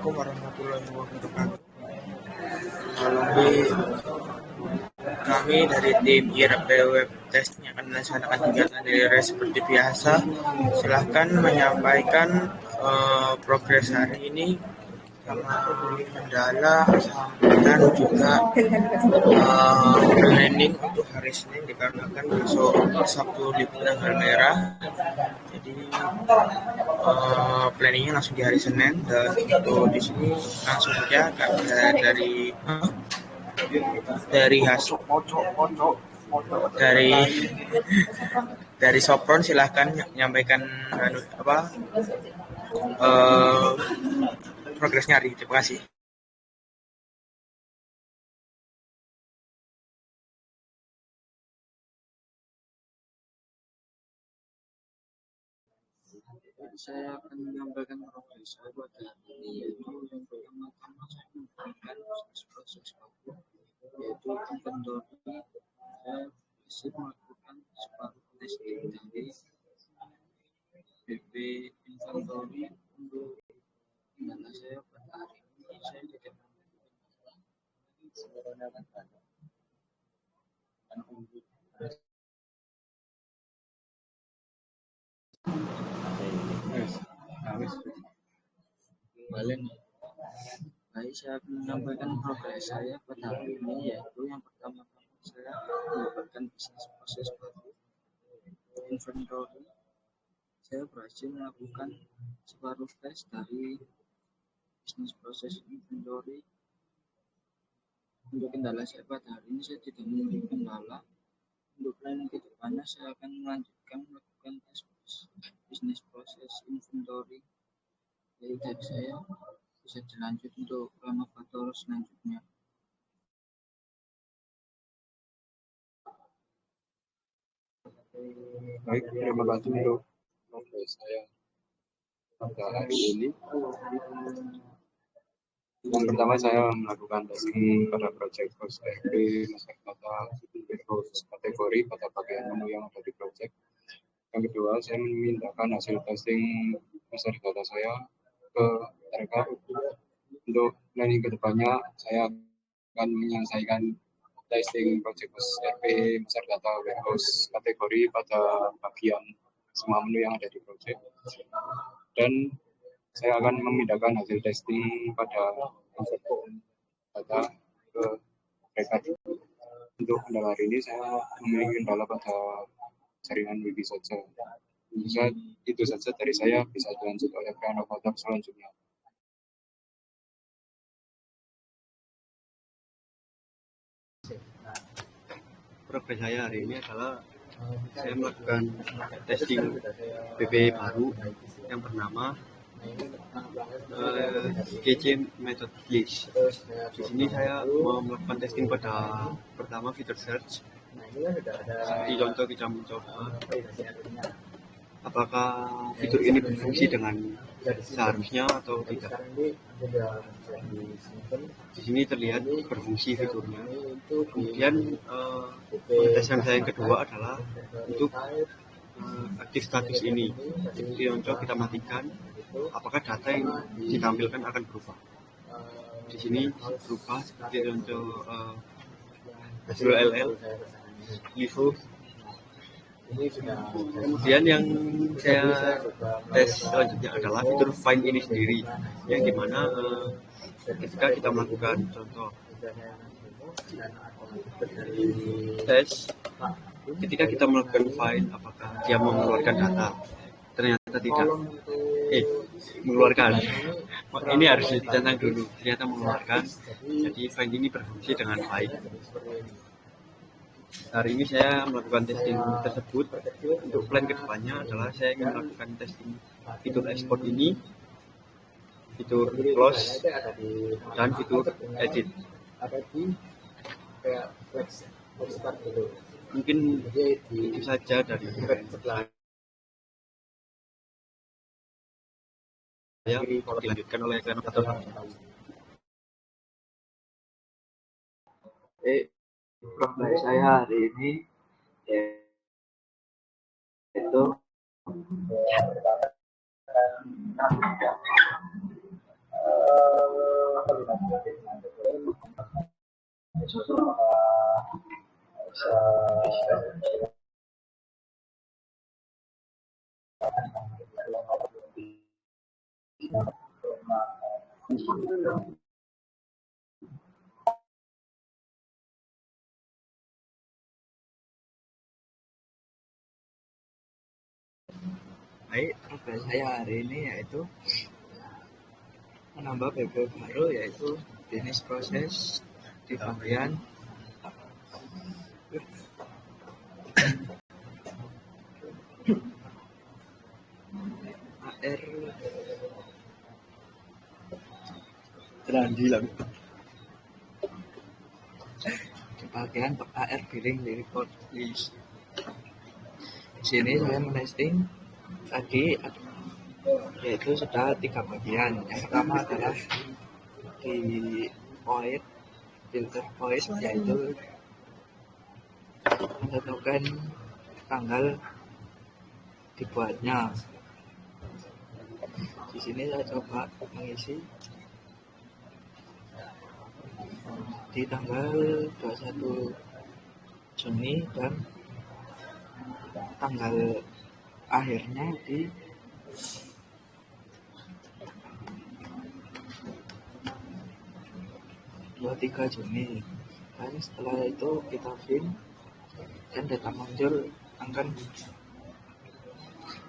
Assalamualaikum warahmatullahi wabarakatuh. Lebih kami dari tim IRP Web Test yang akan melaksanakan kegiatan dari seperti biasa. Silahkan menyampaikan progres hari ini sama kendala dan juga planning untuk hari Senin dikarenakan besok Sabtu libur tanggal merah. Jadi planningnya langsung di hari Senin dan untuk di sini langsung saja dari hasil dari Sopron silahkan menyampaikan progresnya hari. Terima kasih. Saya akan menyampaikan progres saya pada hari ini, yaitu yang pertama-tama saya menggunakan proses baku, yaitu inventory. Saya masih melakukan separuh testing dari BP inventory untuk data saya pada hari ini. Saya tidak Baik, saya akan menyampaikan progres saya pada hari ini, yaitu yang pertama-tama saya mendapatkan bisnis proses baru inventory. Saya berhasil melakukan separuh tes dari bisnis proses inventory. Untuk kendala saya pada hari ini saya tidak memiliki kendala. Untuk planning ke depannya saya akan melanjutkan melakukan tes bisnis proses inventory. Jadi dari saya bisa dilanjut untuk renovator selanjutnya. Baik, terima kasih untuk progres saya pada hari ini. Yang pertama saya melakukan testing pada project host RP masyarakat host kategori pada bagian menu yang ada di project. Yang kedua saya memindahkan hasil testing masyarakat saya ke mereka. Untuk planning kedepannya saya akan menyelesaikan testing project host RP masyarakat warehouse kategori pada bagian semua menu yang ada di project, dan saya akan memindahkan hasil testing pada data ke mereka. Untuk kendala hari ini saya memiliki kendala pada jaringan Wi-Fi saja. Itu saja dari saya, bisa dilanjut oleh renovator selanjutnya. Progres saya hari ini adalah saya melakukan testing BP baru yang bernama GC Method List. Di sini saya mau melakukan testing pada pertama fitur search. Seperti contoh kita mencoba apakah fitur ini berfungsi dengan seharusnya atau tidak. Di sini terlihat berfungsi fiturnya. Kemudian tes yang kedua adalah untuk aktif status ini. Jadi contoh kita matikan, apakah data yang ditampilkan akan berubah. Di sini berubah seperti contoh URL, LIFO. Kemudian yang saya tes selanjutnya adalah fitur find ini sendiri, yang dimana ketika kita melakukan contoh tes, ketika kita melakukan find apakah dia mengeluarkan data, ternyata tidak. Mengeluarkan. Ini harus ditantang dulu. Ternyata mengeluarkan. Jadi find ini berfungsi dengan baik. Hari ini saya melakukan testing tersebut. Untuk plan kedepannya adalah saya ingin melakukan testing fitur export ini, fitur close, dan fitur edit. Mungkin itu saja dari saya, dilanjutkan oleh renovator. Progres saya hari ini yaitu Baik, tugas saya hari ini yaitu menambah PP baru, yaitu bisnis proses di bagian AR Terandilan. di bagian AR billing report list. Di sini saya menesting tadi, yaitu sudah 3 bagian. Yang pertama adalah di void filter void, yaitu menentukan tanggal dibuatnya. Di sini saya coba mengisi di tanggal 21 Juni dan tanggal akhirnya di 23 Juni. Dan setelah itu kita fill dan data muncul akan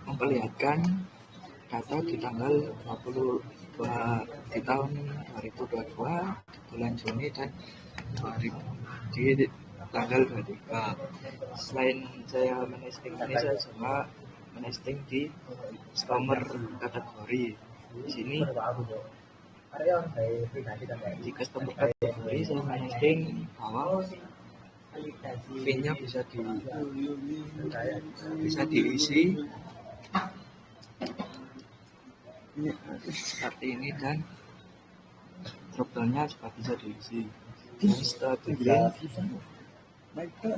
memperlihatkan data di tanggal 22 di tahun 2022 di bulan Juni dan 2000 di tanggal 23. Selain saya menesting ini, saya juga menesting di customer kategori. Di sini di customer kategori saya menesting bahwa fee-nya bisa diisi seperti ini dan dropdownnya juga bisa diisi. Dan setelah itu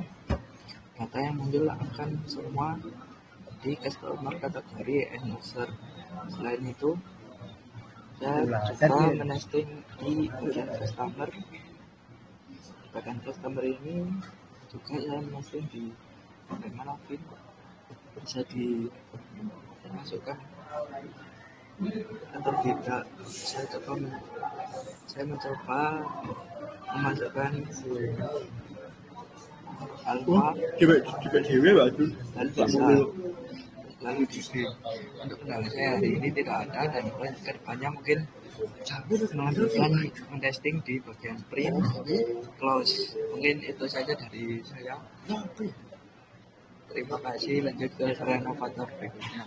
data yang muncul akan semua di customer kategori end user. Selain itu saya juga menesting di bagian customer. Bagian customer ini juga saya menesting di bagaimana pin bisa dimasukkan atau tidak. Saya mencoba memasukkan alpha dan bisa lalu di untuk kendala saya hari ini tidak ada, dan ke depannya mungkin melanjutkan mentesting di bagian print close. Mungkin itu saja dari saya. Terima kasih, lanjut ke renovator berikutnya.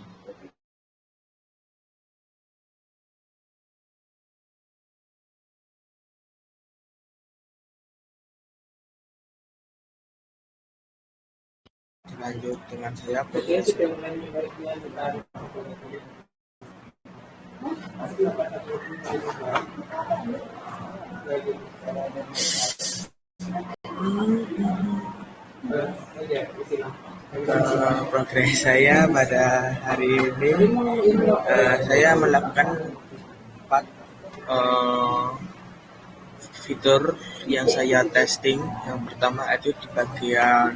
Lanjut dengan saya progres. Progres saya pada hari ini, saya melakukan 4 fitur yang saya testing. Yang pertama itu di bagian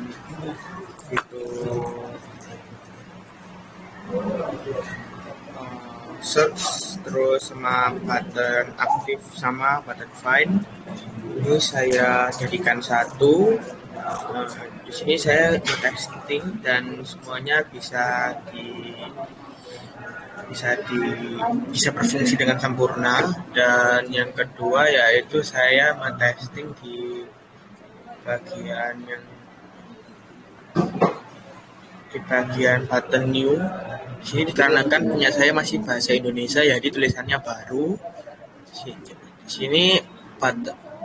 itu search, terus sama button aktif sama button find. Ini saya jadikan satu. Di sini saya testing dan semuanya bisa berfungsi dengan sempurna. Dan yang kedua yaitu saya mentesting di bagian button new. Di sini dikarenakan punya saya masih bahasa Indonesia, jadi tulisannya baru. Di sini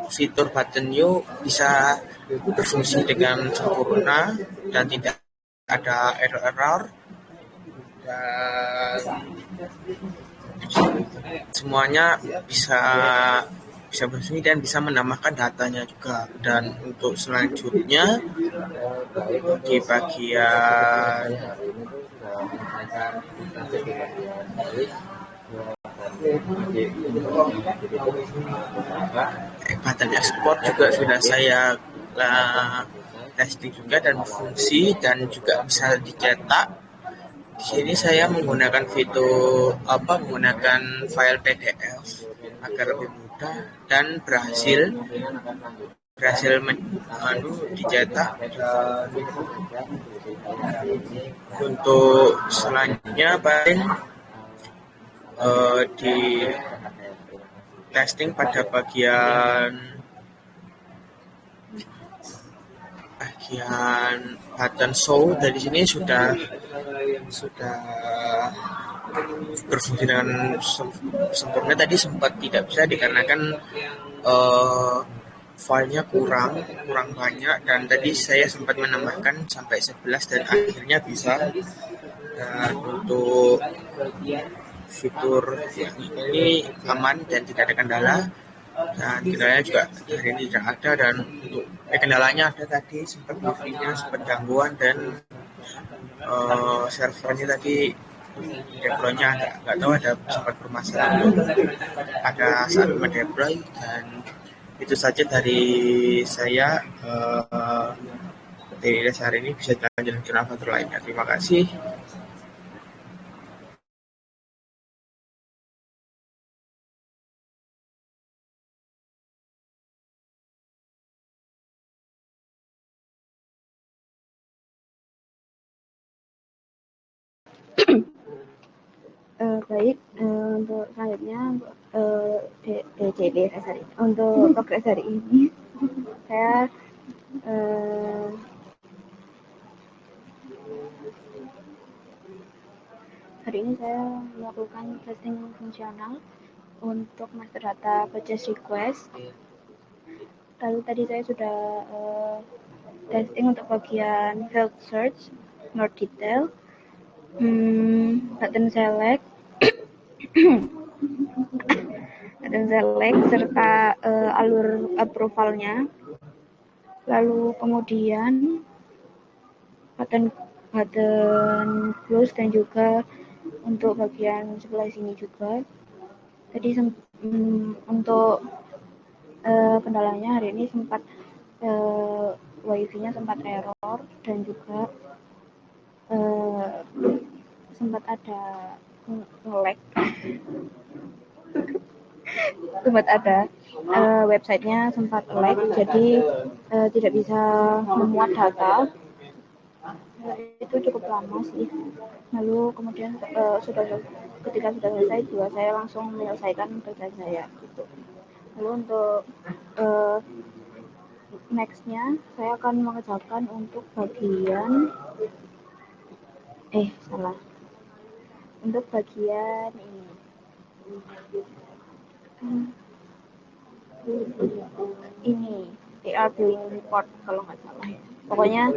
fitur button new bisa berfungsi dengan sempurna dan tidak ada error, dan semuanya bisa berfungsi dan bisa menambahkan datanya juga. Dan untuk selanjutnya di bagian Button export juga sudah saya testing juga dan fungsi dan juga bisa dicetak. Di sini saya menggunakan menggunakan file PDF agar lebih mudah dan berhasil dicetak. Untuk selanjutnya paling di testing pada bagian button show dari sini sudah berfungsi dengan sempurna. Tadi sempat tidak bisa dikarenakan filenya kurang banyak, dan tadi saya sempat menambahkan sampai 11 dan akhirnya bisa. Dan untuk fitur ini aman dan tidak ada kendala, dan kendalanya juga hari ini tidak ada. Dan untuk kendalanya ada tadi sempat wifi-nya sempat gangguan, dan servernya tadi deploy-nya nggak tahu ada sempat bermasalah pada saat mendeploy. Dan itu saja dari saya. Dari dasar ini bisa dilanjutkan ke lainnya. Terima kasih. Baik, untuk selanjutnya untuk progres hari ini saya melakukan testing fungsional untuk master data purchase request. Lalu tadi saya sudah testing untuk bagian field search more detail, button select serta alur approval-nya. Lalu kemudian button close, dan juga untuk bagian sebelah sini juga. Tadi untuk kendalanya hari ini sempat wifi-nya sempat error, dan juga sempat ada nge-lag. Sempat ada websitenya sempat lag, jadi tidak bisa memuat data. Itu cukup lama sih. Lalu kemudian ketika sudah selesai juga saya langsung menyelesaikan kerja saya gitu. Lalu untuk nextnya saya akan mengerjakan untuk bagian untuk bagian ini AR billing report kalau nggak salah ya. Pokoknya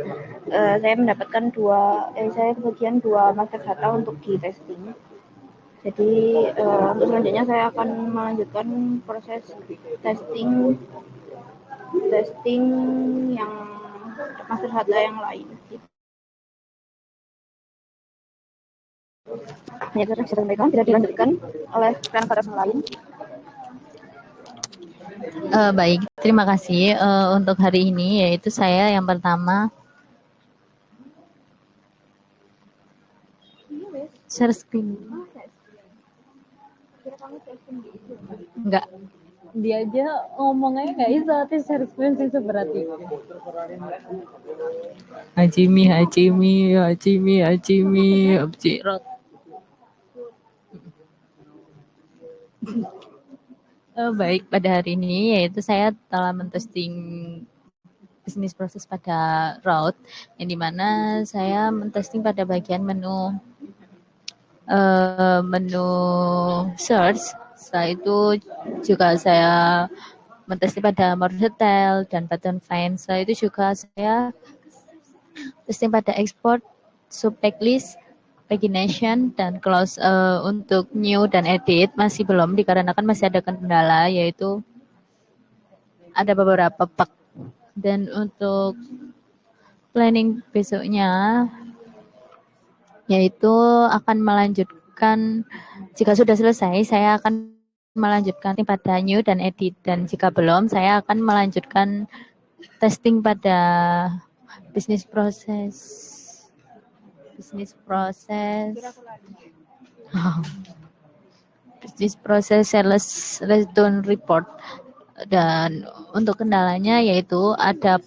saya mendapatkan saya kebagian 2 master data untuk di testing. Jadi untuk selanjutnya saya akan melanjutkan proses testing yang master data yang lain. Hanya saja bisa sampaikan, tidak dilanjutkan oleh rekan-rekan lain. Baik, terima kasih. Untuk hari ini yaitu saya yang pertama share screen. Enggak, dia aja ngomongnya nggak bisa, tapi share screen sih seberarti. Hajimi, Abjirot. Baik, pada hari ini yaitu saya telah mentesting bisnis proses pada route, yang dimana saya mentesting pada bagian menu search. Setelah itu juga saya mentesting pada more detail dan button find. Setelah itu juga saya testing pada export, sub backlist, pagination, dan close. Untuk new dan edit masih belum, dikarenakan masih ada kendala, yaitu ada beberapa bug. Dan untuk planning besoknya yaitu akan jika sudah selesai, saya akan melanjutkan pada new dan edit, dan jika belum, saya akan melanjutkan testing pada bisnis proses bisnis sales return report. Dan untuk kendalanya yaitu ada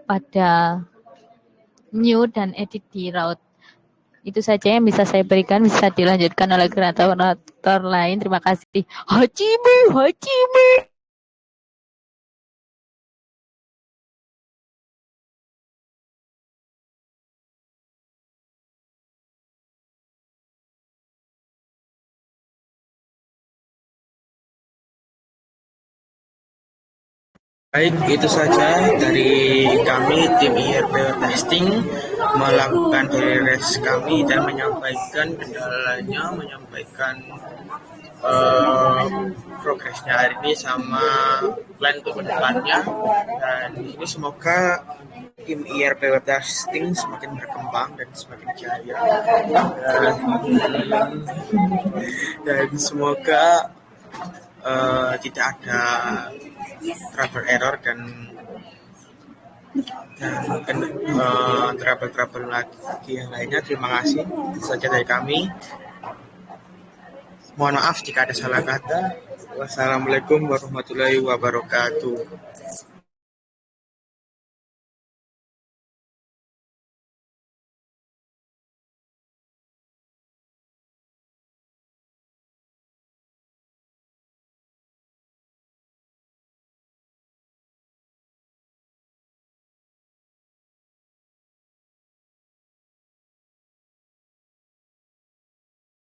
pada new dan edit di route. Itu saja yang bisa saya berikan, bisa dilanjutkan oleh kreator lain. Terima kasih. Hajime. Baik, itu saja dari kami tim IRP Testing melakukan daily rest kami dan menyampaikan kendalanya, menyampaikan progresnya hari ini sama plan untuk kedepannya. Dan ini semoga tim IRP Testing semakin berkembang dan semakin jaya, dan semoga tidak ada trouble error dan trouble lagi yang lainnya. Terima kasih. Itu saja dari kami. Mohon maaf jika ada salah kata. Wassalamualaikum warahmatullahi wabarakatuh.